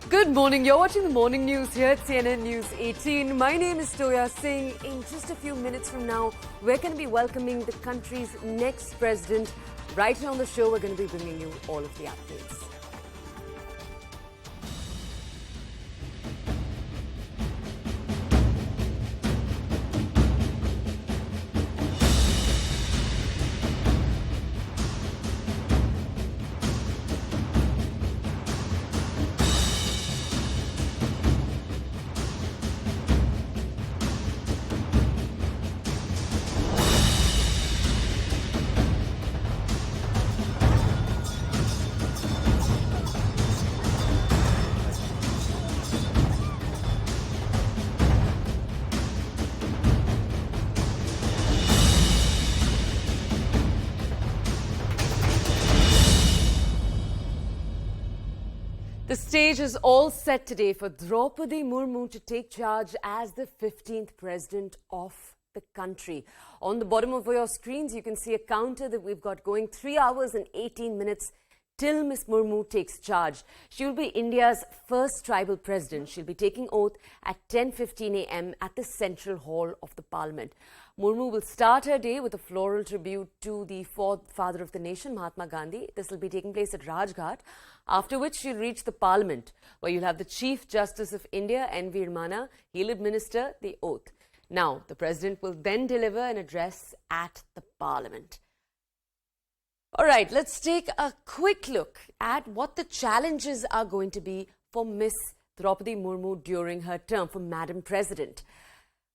Good morning. You're watching the morning news here at CNN News 18. My name is Toya Singh. In just a few minutes from now, we're going to be welcoming the country's next president. Right here on the show, we're going to be bringing you all of the updates. The stage is all set today for Droupadi Murmu to take charge as the 15th president of the country. On the bottom of your screens, you can see a counter that we've got going 3 hours and 18 minutes till Ms. Murmu takes charge. She will be India's first tribal president. She'll be taking oath at 10:15 a.m. at the Central Hall of the Parliament. Murmu will start her day with a floral tribute to the fourth father of the nation, Mahatma Gandhi. This will be taking place at Rajghat, after which she'll reach the Parliament, where you'll have the Chief Justice of India, N.V. Ramana. He'll administer the oath. Now, the President will then deliver an address at the Parliament. All right, let's take a quick look at what the challenges are going to be for Miss Droupadi Murmu during her term, for Madam President.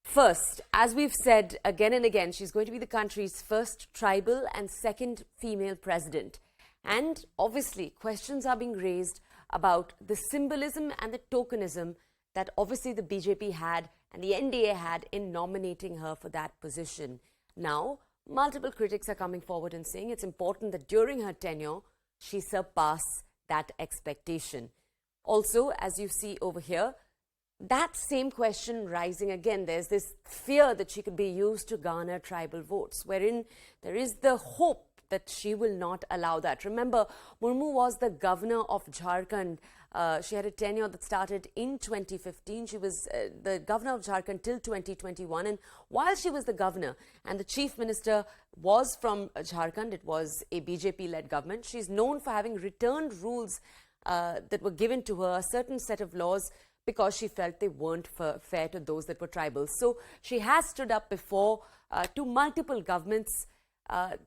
First, as we've said again and again, she's going to be the country's first tribal and second female president. And obviously, questions are being raised about the symbolism and the tokenism that obviously the BJP had and the NDA had in nominating her for that position. Now, multiple critics are coming forward and saying it's important that during her tenure, she surpass that expectation. Also, as you see over here, that same question rising again. There's this fear that she could be used to garner tribal votes, wherein there is the hope that she will not allow that. Remember, Murmu was the governor of Jharkhand. She had a tenure that started in 2015. She was the governor of Jharkhand till 2021. And while she was the governor and the chief minister was from Jharkhand, it was a BJP-led government. She's known for having returned rules that were given to her, a certain set of laws, because she felt they weren't fair to those that were tribal. So she has stood up before to multiple governments.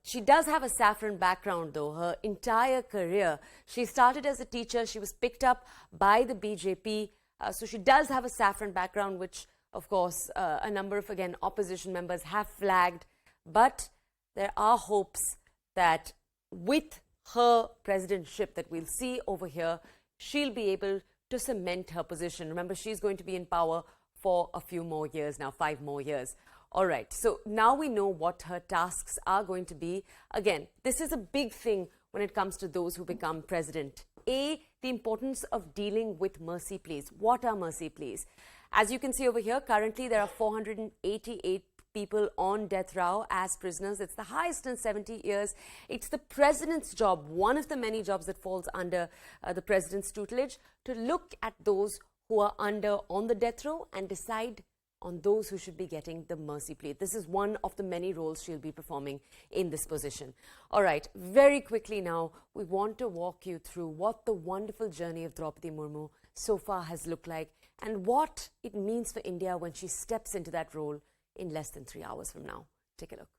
She does have a saffron background, though. Her entire career, she started as a teacher. She was picked up by the BJP. So she does have a saffron background, which, of course, a number of, again, opposition members have flagged. But there are hopes that with her presidentship that we'll see over here, she'll be able to cement her position. Remember, she's going to be in power for a few more years now, 5 more years. All right, so now we know what her tasks are going to be. Again, this is a big thing when it comes to those who become president. A, the importance of dealing with mercy pleas. What are mercy pleas? As you can see over here, currently there are 488 people on death row as prisoners. It's the highest in 70 years. It's the president's job, one of the many jobs that falls under the president's tutelage, to look at those who are on the death row and decide on those who should be getting the mercy plea. This is one of the many roles she'll be performing in this position. All right, very quickly now, we want to walk you through what the wonderful journey of Droupadi Murmu so far has looked like and what it means for India when she steps into that role in less than 3 hours from now. Take a look.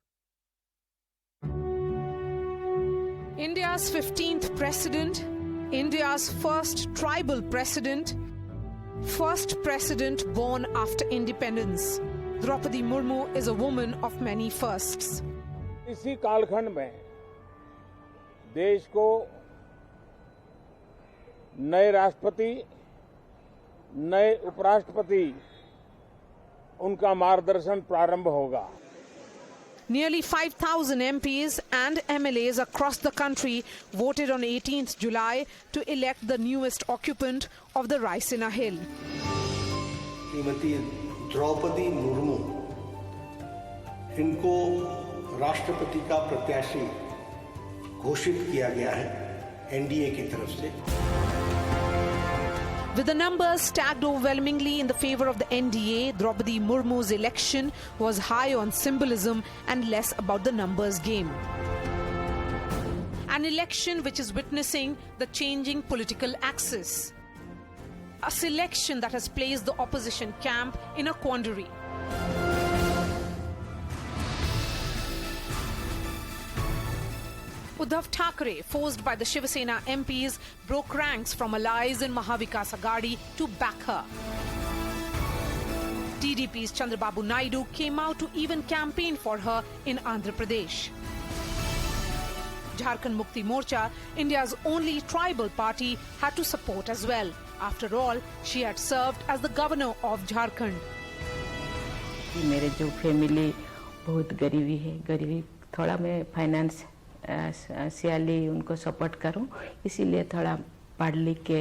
India's 15th president, India's first tribal president, first president born after independence. Droupadi Murmu is a woman of many firsts. इसी कालखंड में देश को नए राष्ट्रपति, नए उपराष्ट्रपति, उनका मार्गदर्शन प्रारंभ होगा. Nearly 5,000 MPs and MLAs across the country voted on 18th July to elect the newest occupant of the Raisina Hill. Shrimati Draupadi Murmu, इनको राष्ट्रपति का प्रत्याशी घोषित किया गया है एनडीए की तरफ से. With the numbers stacked overwhelmingly in the favor of the NDA, Droupadi Murmu's election was high on symbolism and less about the numbers game. An election which is witnessing the changing political axis. A selection that has placed the opposition camp in a quandary. Uddhav Thackeray, forced by the Shiv Sena MPs, broke ranks from allies in Mahavikas Aghadi to back her. TDP's Chandrababu Naidu came out to even campaign for her in Andhra Pradesh. Jharkhand Mukti Morcha, India's only tribal party, had to support as well. After all, she had served as the governor of Jharkhand. मेरे जो family बहुत गरीबी है, गरीबी थोड़ा मैं finance सियाली उनको support करूं, इसीलिए थोड़ा पढ़ लिख के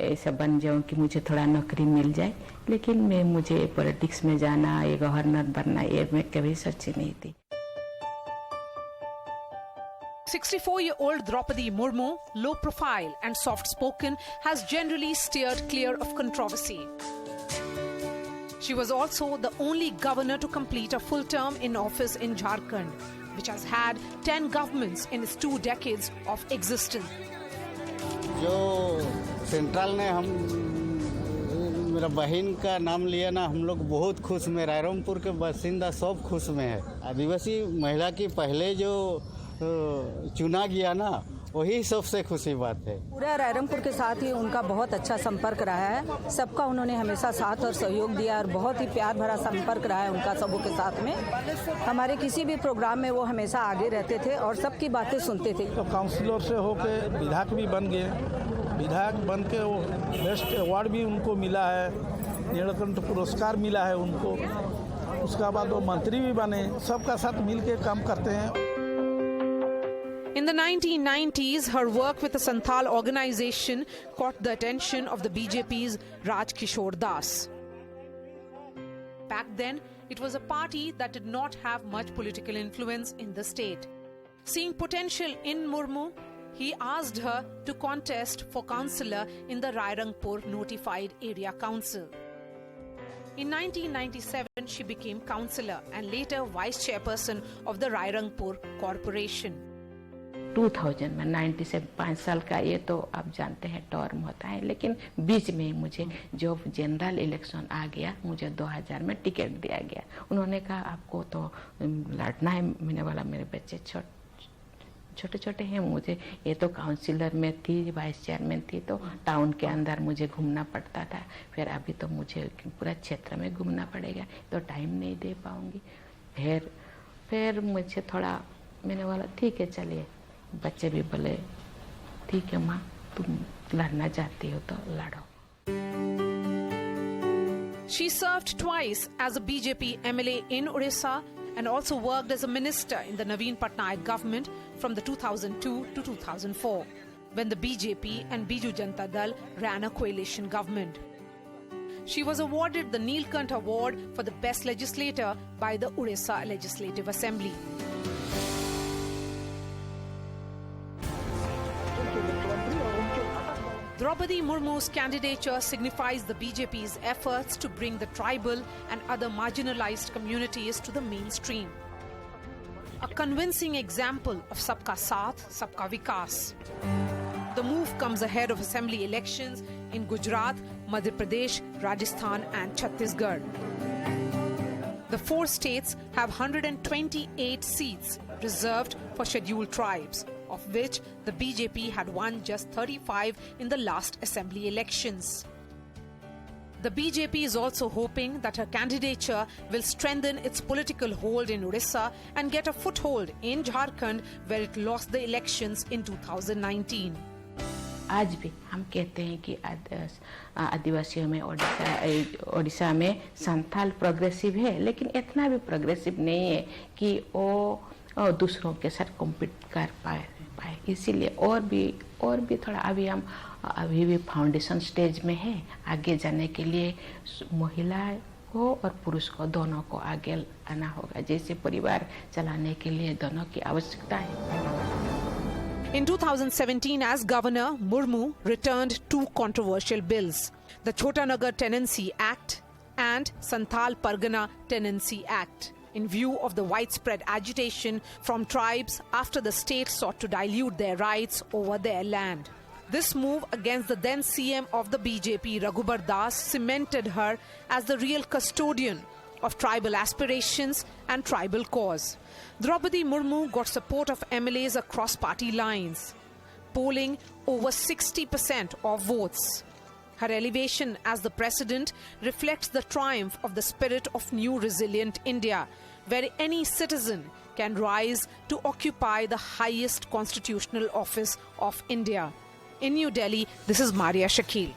ऐसा बन जाऊं कि मुझे थोड़ा नौकरी मिल जाए, लेकिन मुझे पॉलिटिक्स में जाना, ये गवर्नर बनना, ये मैं कभी सोची नहीं थी। 64-year-old Droupadi Murmu, low profile and soft-spoken, has generally steered clear of controversy. She was also the only governor to complete a full term in office in Jharkhand, which has had 10 governments in its 2 decades of existence. जो central ने हम मेरा बहन का नाम लिया ना, हम लोग बहुत खुश में, रायरंगपुर के बासिंदा सब खुश में है। आदिवासी महिला की पहले जो चुना गया ना, वही सबसे खुशी बात है। पूरा रायरंगपुर के साथ ही उनका बहुत अच्छा संपर्क रहा है, सबका उन्होंने हमेशा साथ और सहयोग दिया और बहुत ही प्यार भरा संपर्क रहा है उनका सबों के साथ में। हमारे किसी भी प्रोग्राम में वो हमेशा आगे रहते थे और सबकी बातें सुनते थे। तो काउंसिलर से होके विधायक भी बन गए, विधायक बन के वो बेस्ट अवार्ड भी उनको मिला है, नीलकंठ पुरस्कार मिला है उनको। उसके बाद वो मंत्री भी बने, सबका साथ मिल के काम करते हैं। In the 1990s, her work with the Santhal organization caught the attention of the BJP's Raj Kishore Das. Back then, it was a party that did not have much political influence in the state. Seeing potential in Murmu, he asked her to contest for councillor in the Rairangpur Notified Area Council. In 1997, she became councillor and later vice chairperson of the Rairangpur Corporation. 2000 में 97 5 साल का ये तो आप जानते हैं term होता है, लेकिन बीच में मुझे जो जनरल इलेक्शन आ गया, मुझे 2000 में टिकट दिया गया। उन्होंने कहा आपको तो लड़ना है। मैंने बोला मेरे बच्चे छोटे छोटे हैं, मुझे ये तो काउंसिलर में थी, वाइस चेयरमैन थी, तो टाउन के अंदर मुझे घूमना पड़ता था। फिर अभी तो मुझे पूरा क्षेत्र में घूमना पड़ेगा, तो टाइम नहीं दे पाऊंगी। फिर मुझे थोड़ा, मैंने बोला ठीक है चलिए। बच्चे भी बोले ठीक है माँ, तुम लड़ना चाहती हो तो लड़ो। She served twice as a BJP MLA in Orissa and also worked as a minister in the Naveen Patnaik government from the 2002 to 2004, when the BJP and Biju Janata Dal ran a coalition government. She was awarded the Neelkant Award for the Best Legislator by the Orissa Legislative Assembly. Droupadi Murmu's candidature signifies the BJP's efforts to bring the tribal and other marginalized communities to the mainstream. A convincing example of Sabka Saath, Sabka Vikas. The move comes ahead of assembly elections in Gujarat, Madhya Pradesh, Rajasthan and Chhattisgarh. The 4 states have 128 seats reserved for scheduled tribes, of which the BJP had won just 35 in the last assembly elections. The BJP is also hoping that her candidature will strengthen its political hold in Orissa and get a foothold in Jharkhand, where it lost the elections in 2019. आज भी हम कहते हैं कि आदिवासियों में ओडिशा में Santhal progressive है, लेकिन इतना भी प्रोग्रेसिव नहीं है कि वो दूसरों के साथ कॉम्पीट कर पाए। इसीलिए और भी थोड़ा अभी भी फाउंडेशन स्टेज में है। आगे जाने के लिए महिला को और पुरुष को दोनों को आगे आना होगा। जैसे परिवार चलाने के लिए दोनों की आवश्यकता है। In 2017, as governor, Murmu returned two controversial bills, the Chotanagar Tenancy Act and Santhal Pargana Tenancy Act, in view of the widespread agitation from tribes after the state sought to dilute their rights over their land. This move against the then CM of the BJP, Raghubar Das, cemented her as the real custodian of tribal aspirations and tribal cause. Droupadi Murmu got support of MLAs across party lines, polling over 60% of votes. Her elevation as the president reflects the triumph of the spirit of new resilient India, where any citizen can rise to occupy the highest constitutional office of India. In New Delhi, this is Maria Shakil.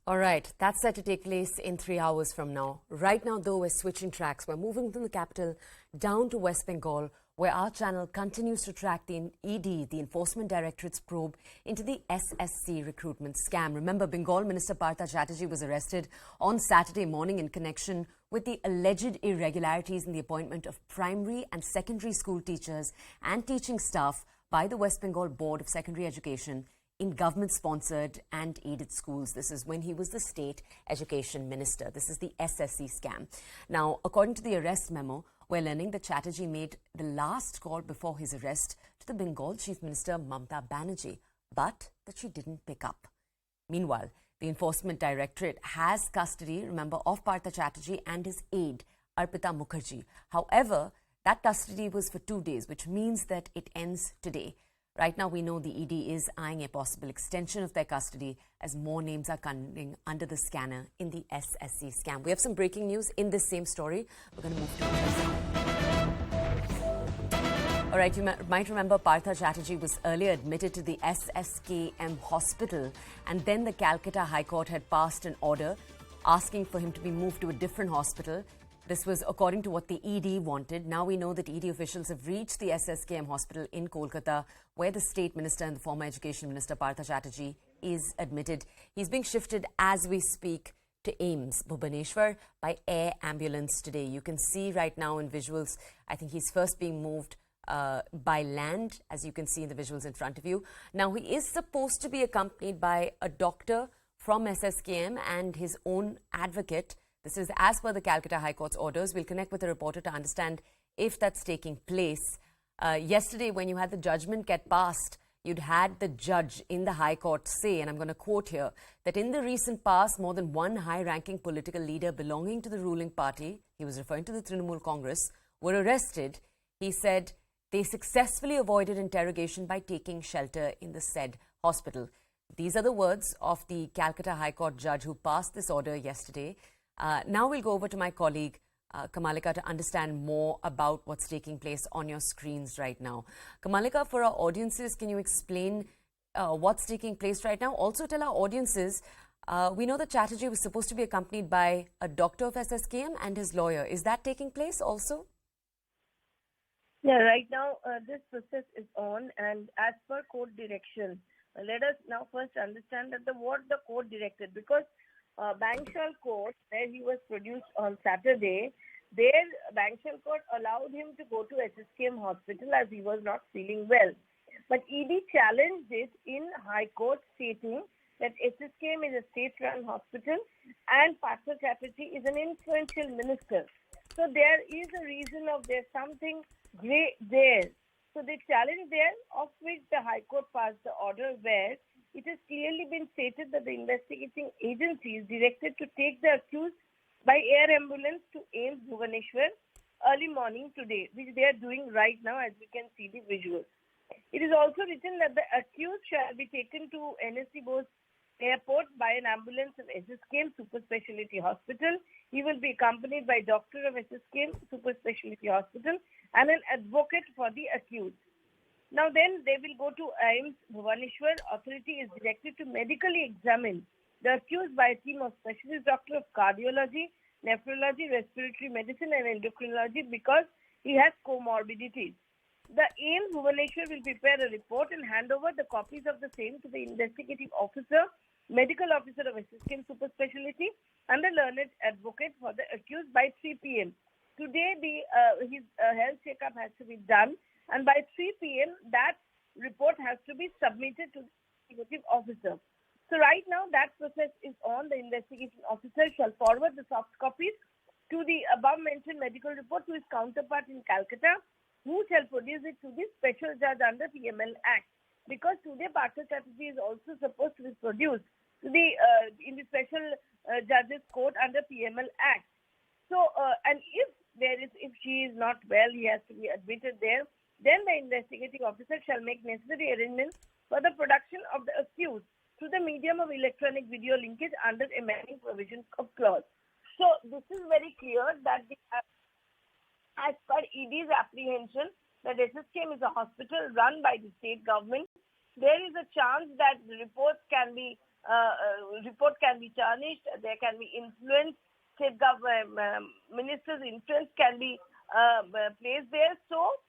All right, that's set to take place in 3 hours from now. Right now, though, we're switching tracks. We're moving from the capital down to West Bengal, where our channel continues to track the ED, the Enforcement Directorate's probe into the SSC recruitment scam. Remember, Bengal Minister Partha Chatterjee was arrested on Saturday morning in connection with the alleged irregularities in the appointment of primary and secondary school teachers and teaching staff by the West Bengal Board of Secondary Education in government-sponsored and aided schools. This is when he was the state education minister. This is the SSC scam. Now, according to the arrest memo, we're learning that Chatterjee made the last call before his arrest to the Bengal Chief Minister Mamata Banerjee, but that she didn't pick up. Meanwhile, the Enforcement Directorate has custody, remember, of Partha Chatterjee and his aide, Arpita Mukherjee. However, that custody was for 2 days, which means that it ends today. Right now, we know the ED is eyeing a possible extension of their custody as more names are coming under the scanner in the SSC scam. We have some breaking news in this same story. We're going to move to it. All right, you might remember Partha Chatterjee was earlier admitted to the SSKM hospital, and then the Calcutta High Court had passed an order asking for him to be moved to a different hospital. This was according to what the ED wanted. Now we know that ED officials have reached the SSKM hospital in Kolkata, where the state minister and the former education minister Partha Chatterjee is admitted. He's being shifted as we speak to AIIMS, Bhubaneswar, by air ambulance today. You can see right now in visuals, I think he's first being moved by land, as you can see in the visuals in front of you. Now, he is supposed to be accompanied by a doctor from SSKM and his own advocate. This is as per the Calcutta High Court's orders. We'll connect with a reporter to understand if that's taking place. Yesterday, when you had the judgment get passed, you'd had the judge in the High Court say, and I'm going to quote here, that in the recent past, more than one high-ranking political leader belonging to the ruling party, he was referring to the Trinamool Congress, were arrested. He said they successfully avoided interrogation by taking shelter in the said hospital. These are the words of the Calcutta High Court judge who passed this order yesterday. Now we'll go over to my colleague, Kamalika, to understand more about what's taking place on your screens right now. Kamalika, for our audiences, can you explain what's taking place right now? Also tell our audiences, we know that Chatterjee was supposed to be accompanied by a doctor of SSKM and his lawyer. Is that taking place also? Yeah, right now this process is on, and as per court direction, let us now first understand that what the court directed, because Bankshal Court, where he was produced on Saturday, there Bankshal Court allowed him to go to SSKM hospital as he was not feeling well. But ED challenged this in High Court, stating that SSKM is a state-run hospital and Partha Chatterjee is an influential minister. So there is a reason of there's something grey there. So they challenged there, of which the High Court passed the order where it has clearly been stated that the investigating agency is directed to take the accused by air ambulance to AIIMS Bhubaneswar early morning today, which they are doing right now, as we can see the visuals. It is also written that the accused shall be taken to NSC Bose Airport by an ambulance of SSKM Super Speciality Hospital. He will be accompanied by a doctor of SSKM Super Speciality Hospital and an advocate for the accused. Now then, they will go to AIIMS Bhubaneswar. Authority is directed to medically examine the accused by a team of specialist doctors of cardiology, nephrology, respiratory medicine and endocrinology because he has comorbidities. The AIIMS Bhubaneswar will prepare a report and hand over the copies of the same to the investigative officer, medical officer of SSKM Super Speciality and the learned advocate for the accused by 3 p.m. Today, his health checkup has to be done and by 3 p.m. that report has to be submitted to the investigative officer. So right now that process is on. The investigating officer shall forward the soft copies to the above mentioned medical report to his counterpart in Calcutta, who shall produce it to the special judge under PML Act. Because today Partha Chatterjee is also supposed to be produced to the in the special judge's court under PML Act. So and if she is not well, he has to be admitted there. Then the investigating officer shall make necessary arrangements for the production of the accused through the medium of electronic video linkage under amending provisions of clause. So this is very clear that as per ED's apprehension, that SSKM is a hospital run by the state government. There is a chance that the report can be tarnished. There can be influence. State government ministers' influence can be placed there. So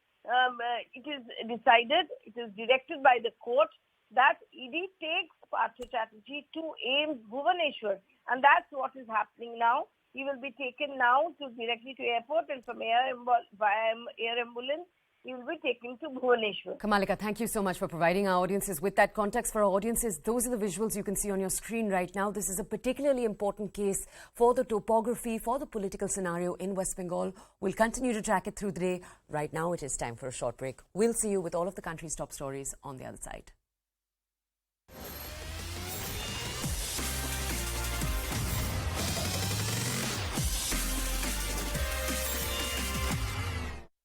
it is decided, it is directed by the court that ED takes Partha Chatterjee to AIIMS Bhubaneswar, and that's what is happening now. He will be taken now directly to airport, and from via air ambulance, he will be taken to Bhubaneswar. Kamalika, thank you so much for providing our audiences with that context. For our audiences, those are the visuals you can see on your screen right now. This is a particularly important case for the topography, for the political scenario in West Bengal. We'll continue to track it through the day. Right now, it is time for a short break. We'll see you with all of the country's top stories on the other side.